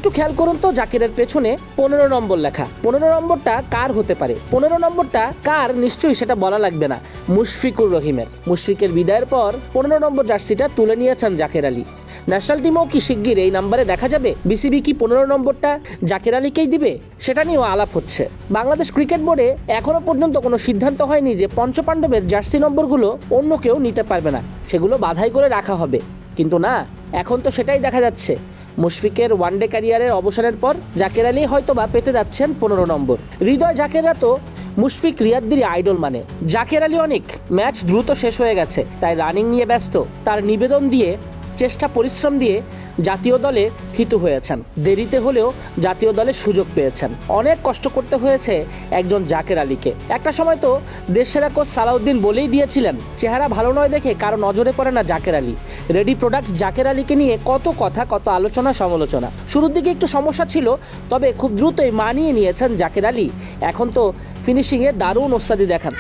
একটু খেয়াল করুন তো, জাকিরের পেছনে 15 নম্বর লেখা। 15 নম্বরটা কার হতে পারে? 15 নম্বরটা কার নিশ্চয়ই সেটা বলা লাগবে না, মুশফিকুর রহিমের। মুশফিকের বিদায়ের পর 15 নম্বর জার্সিটা তুলে নিয়েছেন জাকের আলী। ন্যাশনাল টিমও কি শিগগির এই নাম্বারে দেখা যাবে? বিসিবি কি 15 নম্বরটা জাকের আলীকেই দিবে? সেটা নিয়েও আলাপ হচ্ছে। বাংলাদেশ ক্রিকেট বোর্ডে এখনো পর্যন্ত কোনো সিদ্ধান্ত হয়নি যে পঞ্চপাণ্ডবের জার্সি নম্বরগুলো অন্য কেউ নিতে পারবে না, সেগুলো বাধাই করে রাখা হবে। কিন্তু না, এখন তো সেটাই দেখা যাচ্ছে। মুশফিকের ওয়ানডে ক্যারিয়ারের অবসানের পর জাকের আলী হয়তোবা পেতে যাচ্ছেন 15 নম্বর। হৃদয় জাকেররা তো মুশফিক রিয়াদ্দির আইডল মানে। জাকের আলী অনেক ম্যাচ দ্রুত শেষ হয়ে গেছে, তাই রানিং নিয়ে ব্যস্ত। তার নিবেদন দিয়ে, চেষ্টা পরিশ্রম দিয়ে জাতীয় দলে থিতু হয়েছেন। দেরিতে হলেও জাতীয় দলে সুযোগ পেয়েছেন। অনেক কষ্ট করতে হয়েছে একজন জাকের আলীকে। একটা সময় তো দেশসেরা কোচ সালাউদ্দিন বলেই দিয়েছিলেন, চেহারা ভালো নয় দেখে কারো নজরে পড়ে না জাকের আলী। রেডি প্রোডাক্ট জাকের আলীকে নিয়ে কত কথা, কত আলোচনা সমালোচনা। শুরুর দিকে একটু সমস্যা ছিল, তবে খুব দ্রুতই মানিয়ে নিয়েছেন জাকের আলী। এখন তো ফিনিশিংয়ে দারুণ ওস্তাদি দেখান।